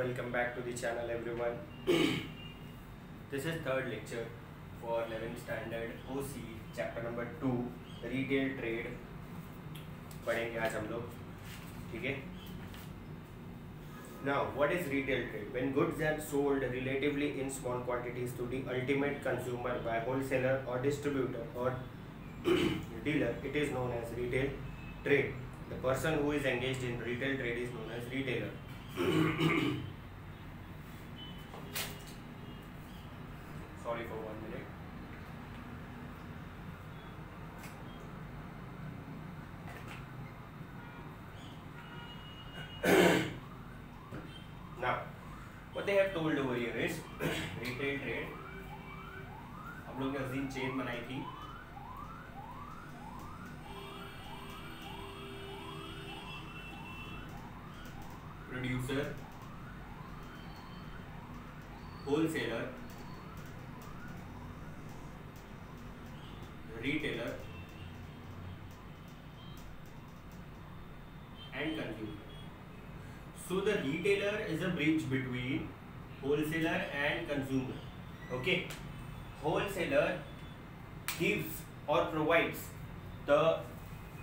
welcome back to the channel everyone. This is third lecture for 11th standard OC chapter number 2 retail trade पढ़ेंगे आज हम लोग, ठीक है. Now what is retail trade? When goods are sold relatively in small quantities to the ultimate consumer by wholesaler or distributor or dealer, it is known as retail trade. The person who is engaged in retail trade is known as retailer. Sorry for 1 minute. Now, what they have told over here is retail trade. हम लोग ने उस दिन chain बनाई थी. Producer, wholesaler, retailer and consumer. So the retailer is a bridge between wholesaler and consumer. Okay, wholesaler gives or provides to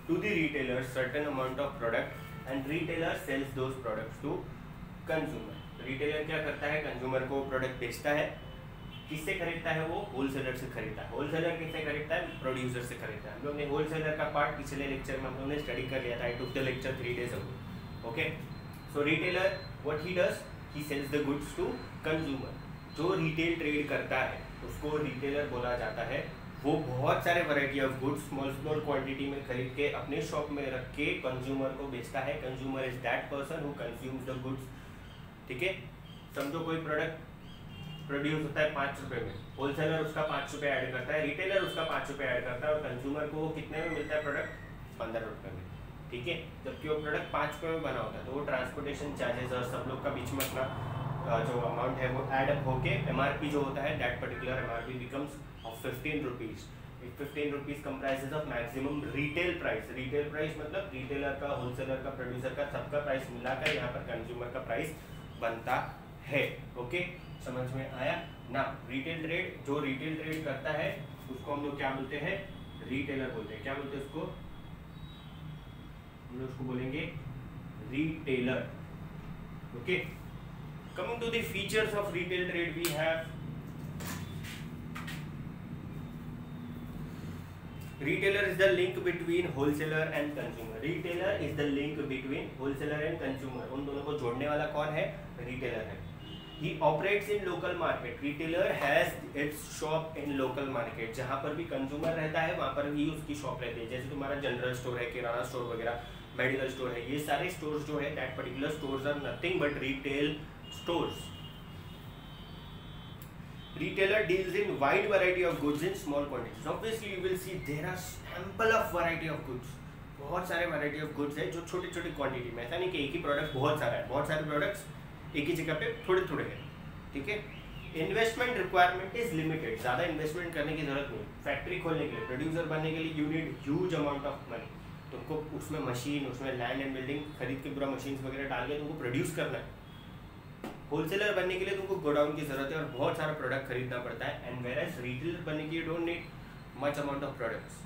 the retailer certain amount of product and retailer sells those products to consumer. retailer क्या करता है, consumer को product बेचता है. किससे खरीदता है? वो होलसेलर से खरीदता है. होलसेलर किससे खरीदता है? प्रोड्यूसर से खरीदता है. हम लोग ने होलसेलर का पार्ट पिछले लेक्चर में हम लोग ने स्टडी कर लिया था. I took the lecture 3 days ago. Okay, so retailer what he does, he sells the goods to consumer. जो रिटेल ट्रेड करता है उसको रिटेलर बोला जाता है. वो बहुत सारे variety of goods small quantity में खरीद के अपने शॉप में रख के कंज्यूमर को बेचता है. Consumer is that person who consumes the goods. ठीक है, समझो कोई प्रोडक्ट प्रोड्यूस होता है 5 रुपये में, होलसेलर उसका 5 रुपये ऐड करता है, रिटेलर उसका 5 रुपये ऐड करता है और कंज्यूमर को कितने में मिलता है प्रोडक्ट? 15 रुपये में. ठीक है, जबकि वो प्रोडक्ट 5 रुपये में बना होता है तो वो ट्रांसपोर्टेशन चार्जेस और सब लोग का बीच में अपना जो अमाउंट है वो ऐड अप होके एमआरपी जो होता है that particular MRP becomes of 15 rupees. 15 rupees comprises of maximum retail price. Retail price मतलब रिटेलर का, होलसेलर का, प्रोड्यूसर का, सबका प्राइस मिलाकर यहाँ पर कंज्यूमर का प्राइस बनता है. ओके, समझ में आया ना? रिटेल ट्रेड, जो रिटेल ट्रेड करता है उसको हम लोग क्या बोलते हैं? रिटेलर बोलते हैं. क्या बोलते हैं उसको? हम लोग उसको बोलेंगे retailer. Okay, coming to the features of retail trade we have retailer is the link between wholesaler and consumer. retailer is the link between wholesaler and consumer. उन दोनों को जोड़ने वाला कौन है? retailer है. He operates in local market. retailer has its shop in local market. जहाँ पर भी consumer रहता है वहाँ पर ही उसकी शॉप रहती है. जैसे तुम्हारा जनरल स्टोर है, किराना स्टोर वगैरह, मेडिकल स्टोर है, ये सारे स्टोर्स जो है that particular stores are nothing but retail stores. Retailer deals in wide variety of goods in small quantities. Obviously, you will see there are ample of variety of goods. बहुत सारे variety of goods है जो छोटी छोटी quantity में. ऐसा नहीं कि एक ही प्रोडक्ट बहुत सारा है. बहुत सारे प्रोडक्ट्स एक ही जगह पे थोड़े थोड़े हैं. ठीक है, इन्वेस्टमेंट रिक्वायरमेंट इज लिमिटेड. ज़्यादा इन्वेस्टमेंट करने की जरूरत नहीं. फैक्ट्री खोलने के लिए, प्रोड्यूसर बनने के लिए you need huge amount of money. तुमको उसमें मशीन, उसमें लैंड एंड बिल्डिंग खरीद के पूरा मशीन वगैरह डाल के तुमको प्रोड्यूस करना है. होलसेलर बनने के लिए तुमको गोडाउन की जरूरत है और बहुत सारा प्रोडक्ट खरीदना पड़ता है. एंड वेयरएज रिटेलर बनने के लिए don't need much amount of products,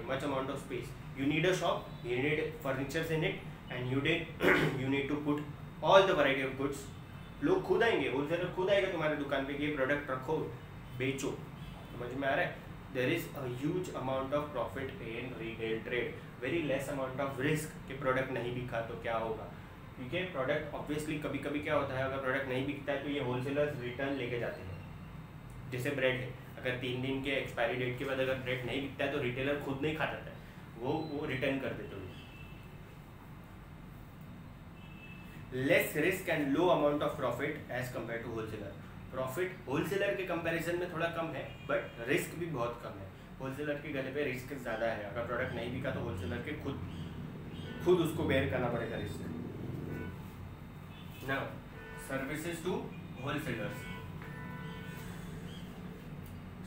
much amount of space. You need a shop, you need furnitures in it and you need to put all the variety of goods. लोग खुद आएंगे, wholesaler खुद आएगा तुम्हारी दुकान पे कि ये प्रोडक्ट रखो, बेचो. समझ में आ रहा है? There is a huge amount of profit in retail trade. Very less amount of risk कि प्रोडक्ट नहीं बिका तो क्या होगा. ठीक है, प्रोडक्ट ऑब्वियसली कभी कभी क्या होता है, अगर प्रोडक्ट नहीं बिकता है तो ये होलसेलर्स रिटर्न लेके जाते हैं. जैसे ब्रेड है, अगर 3 दिन के एक्सपायरी डेट के बाद अगर ब्रेड नहीं बिकता है तो रिटेलर खुद नहीं खा जाता है, वो रिटर्न कर देते हैं. Less risk and low amount of profit as compare to wholesaler. Profit wholesaler के कंपैरिजन में थोड़ा कम है बट रिस्क भी बहुत कम है. होलसेलर के गले पे रिस्क ज़्यादा है. अगर प्रोडक्ट नहीं बिका तो होलसेलर के खुद उसको बेयर करना पड़ेगा risk. Now, services to wholesalers.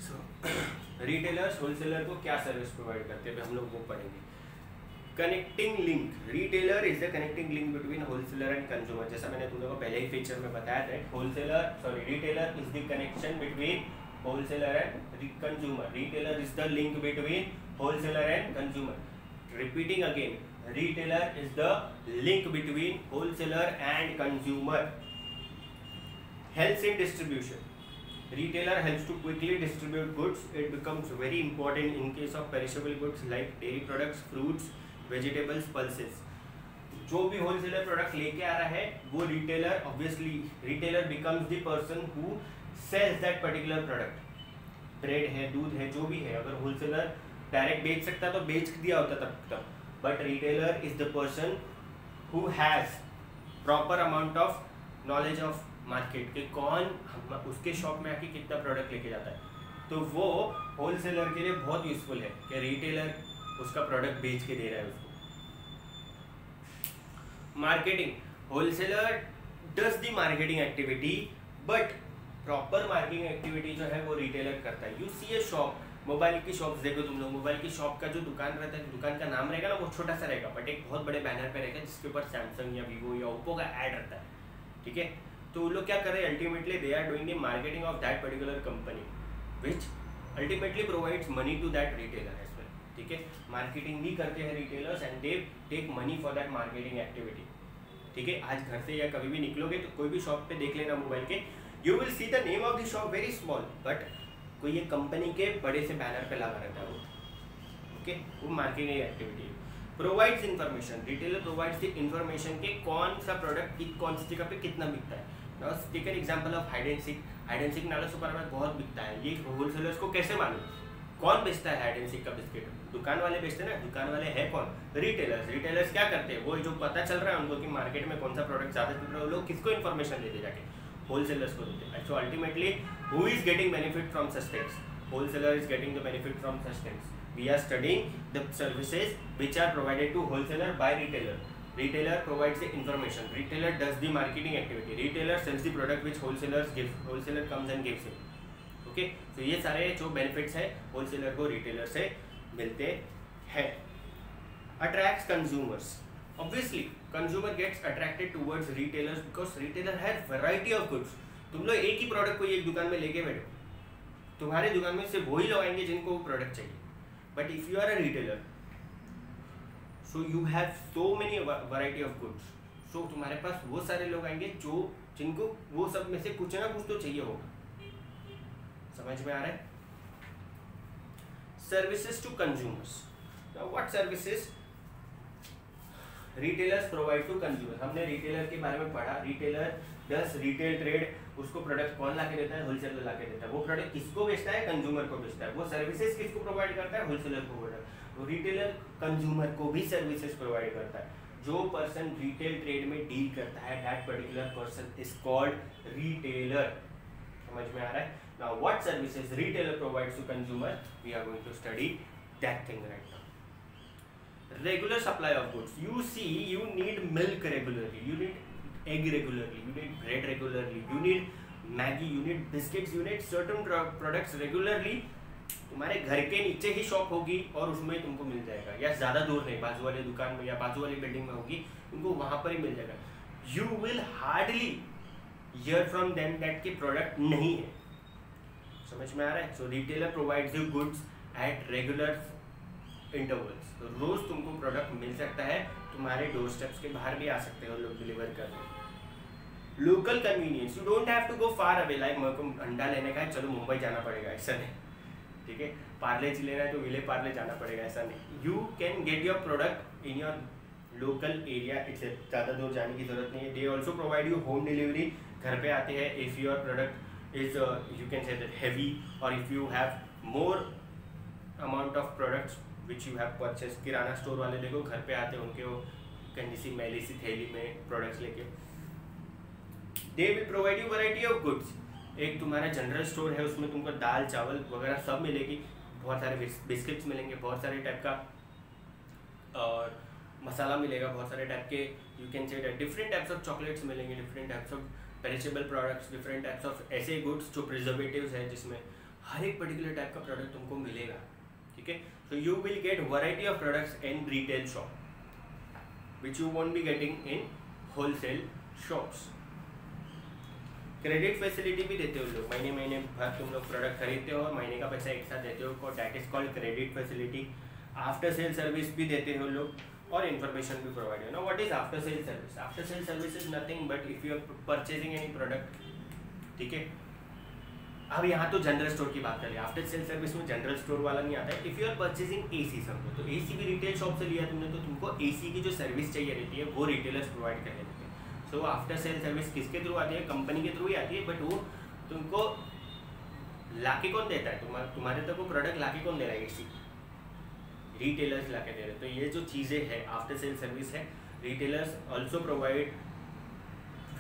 So, retailers wholesaler को क्या सर्विस प्रोवाइड करते हैं हम लोग वो पढ़ेंगे. Connecting link, retailer is the connecting link between wholesaler and consumer. जैसा मैंने तुम लोगों को पहले ही फीचर में बताया था, retailer is the connection between wholesaler and consumer, retailer is the link between wholesaler and consumer. Repeating again, retailer is the link between wholesaler and consumer. Helps in distribution, retailer helps to quickly distribute goods. It becomes very important in case of perishable goods like dairy products, fruits, vegetables, pulses. जो भी wholesaler product लेके आ रहा है वो retailer, obviously retailer becomes the person who sells that particular product. Bread है, दूध है, जो भी है, अगर होलसेलर डायरेक्ट बेच सकता तो बेच दिया होता तब, but retailer is the person who has proper amount of knowledge of market कि कौन उसके शॉप में आके कितना प्रोडक्ट लेके जाता है, तो वो होलसेलर के लिए बहुत यूजफुल है कि रिटेलर उसका प्रोडक्ट बेच के दे रहा है उसको। Marketing, wholesaler does the marketing activity but proper marketing activity जो है वो रिटेलर करता है। You see a shop, mobile की शॉप्स देखो तुम लोग, मोबाइल की शॉप का जो दुकान रहता है, दुकान का नाम रहेगा ना वो छोटा सा रहेगा, बट एक बहुत बड़े बैनर पे रहेगा जिसके ऊपर सैमसंग या वीवो या ओप्पो का ऐड रहता है, ठीक है। तो वो लोग क्या कर रहे हैं, ultimately they are doing the marketing of that particular company which ultimately provides money to that retailer as well, ठीक है। मार्केटिंग भी करते हैं retailers and they take money for that marketing activity, ठीक है। आज घर से या कभी भी निकलोगे तो कोई भी शॉप पे देख लेना मोबाइल के, you will see the name of the shop very small, but कोई ये कंपनी के बड़े से बैनर पे लगा रहता है वो, ओके। वो marketing activity provides information, retailer provides the information के कौन सा प्रोडक्ट कौन सी जगह पे कितना बिकता है। Now take an example of hide and seek, hide and seek नाला सुपर में बहुत बिकता है, ये होलसेलर्स को कैसे मालूम कौन बेचता है हाइड एंड सीक का बिस्किट? दुकान वाले बेचते हैं ना, दुकान वाले है कौन? रिटेलर्स। रिटेलर्स क्या करते हैं, वो जो पता चल रहा है उनको कि मार्केट में कौन सा प्रोडक्ट ज़्यादा चल रहा है, वो लोग किसको इन्फॉर्मेशन देते जाके, होलसेलर्स को देते हैं। So ultimately who is getting benefit from such things? Wholesaler is getting the benefit from such things. We are studying the services which are provided to wholesaler by retailer. Retailer provides the information. Retailer does the marketing activity. Retailer sells the product which wholesalers give. Wholesaler comes and gives it. Okay? So ये सारे जो benefits है wholesaler को retailer से मिलते हैं. Attracts consumers. Obviously, consumer gets attracted towards retailers because retailer has variety of goods. तुम लोग एक ही प्रोडक्ट कोई एक दुकान में लेके बैठो, तुम्हारे दुकान में सिर्फ वही लोग आएंगे जिनको वो प्रोडक्ट चाहिए, but if you are a retailer so you have so many variety of goods, so तुम्हारे पास वो सारे लोग आएंगे जो जिनको वो सब में से कुछ ना कुछ तो चाहिए होगा। समझ में आ रहा है? Services to consumers, what services retailers provide to consumer. हमने रिटेलर के बारे में पढ़ा, रिटेलर दस रिटेल ट्रेड, उसको प्रोडक्ट कौन ला के देता है? होलसेलर ला के देता है। वो प्रोडक्ट किसको बेचता है? कंज्यूमर को बेचता है। वो सर्विसेज किसको प्रोवाइड करता है? होलसेलर को प्रोवाइड। तो रिटेलर कंज्यूमर को भी सर्विसेज प्रोवाइड करता है। जो पर्सन रिटेल ट्रेड में डील करता है that particular person is called retailer. समझ में आ रहा है? Now what services retailer provides to consumer, we are going to study that thing right now. Regular supply of goods, you see you need milk regularly, you need egg regularly, you need bread regularly, you need Maggi, you need biscuits, you need certain products regularly। तुम्हारे घर के नीचे ही shop होगी और उसमें तुमको मिल जाएगा, या ज़्यादा दूर नहीं, बाजू वाले दुकान में या बाजू वाली बिल्डिंग में होगी, तुमको वहाँ पर ही मिल जाएगा। You will hardly hear from them that के प्रोडक्ट नहीं है। समझ में आ रहा है? So retailer provides you goods at regular intervals. तो रोज तुमको प्रोडक्ट मिल सकता है, तुम्हारे डोर स्टेप्स के बाहर भी आ सकते हो लोग डिलीवर करने। Local convenience, you don't have to go far away, like मेरे को अंडा लेने का है चलो मुंबई जाना पड़ेगा, ऐसा नहीं, ठीक है। पार्ले जी लेना है तो विले पार्ले जाना पड़ेगा, ऐसा नहीं। You can get your product in your local area, इससे ज़्यादा दूर जाने की जरूरत नहीं है। They also provide you home delivery, घर पे आते हैं। If your product is you can say that heavy, और if you have more amount of products which you have purchase, kirana store वाले देखो घर पे आते हैं, उनके वो कहीं सी मैली सी थैली में प्रोडक्ट्स लेके। They will provide you variety of goods, एक तुम्हारा जनरल स्टोर है उसमें तुमको दाल चावल वगैरह सब मिलेगी, बहुत सारे बिस्किट्स मिलेंगे, बहुत सारे टाइप का और मसाला मिलेगा, बहुत सारे टाइप के you can say different types of chocolates मिलेंगे, different types of perishable products, different types of ऐसे गुड्स जो प्रिजर्वेटिव्स है जिसमें हर एक पर्टिकुलर टाइप का प्रोडक्ट तुमको मिलेगा, ठीक है। So you will get variety of products in retail shop. which you won't be getting in wholesale shops. Credit facility भी देते हो लोग, महीने महीने भर तुम लोग प्रोडक्ट खरीदते हो और महीने का पैसा एक साथ देते हो, that is called credit facility. After sale service भी देते हो लोग और इन्फॉर्मेशन भी प्रोवाइड है. No what is after sale service? After sale service is nothing but if you are purchasing any product, ठीक है. अब यहाँ तो जनरल स्टोर की बात करें. आफ्टर सेल सर्विस में जनरल स्टोर वाला नहीं आता है. If you are purchasing AC समझो, तो एसी भी रिटेल शॉप से लिया तुमने, तो तुमको एसी की जो सर्विस चाहिए रहती है वो रिटेलर्स प्रोवाइड कर देते हैं. सो आफ्टर सेल सर्विस किसके थ्रू आती है? कंपनी के थ्रू ही आती है, बट वो तुमको लाके कौन देता है? तुम्हारे तक वो प्रोडक्ट लाके कौन दे रहा है? एसी रिटेलर्स लाके दे रहे हैं. तो ये जो चीज़ें हैं आफ्टर सेल सर्विस है. Retailers also provide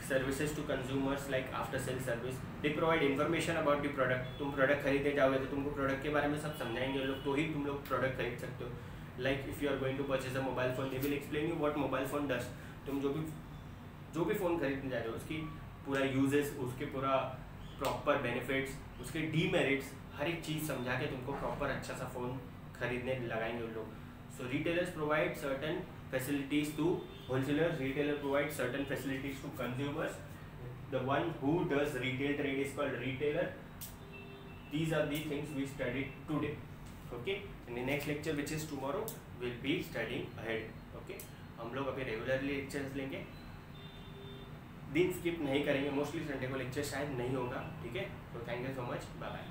services to consumers like after sale service. They provide information about the product. तुम प्रोडक्ट खरीदे जाओगे तो तुमको प्रोडक्ट के बारे में सब समझाएंगे लोग, तो ही तुम लोग प्रोडक्ट खरीद सकते हो. Like if you are going to purchase a mobile phone, they will explain you what mobile phone does. तुम जो भी फ़ोन खरीदने जा रहे हो उसकी पूरा यूजेस, उसके पूरा प्रॉपर बेनिफिट्स, उसके डीमेरिट्स, हर एक चीज़ समझा के तुमको प्रॉपर अच्छा सा फ़ोन खरीदने लगाएंगे उन लोग. So retailers provide certain facilities to wholesalers, retailer provides certain facilities to consumers. The one who does retail trade is called retailer. These are the things we studied today. Okay, in the next lecture which is tomorrow we'll be studying ahead. Okay, हम लोग अभी regularly lectures लेंगे, दिन skip नहीं करेंगे. Mostly Sunday को lecture शायद नहीं होगा, ठीक है. तो thank you so much, bye bye.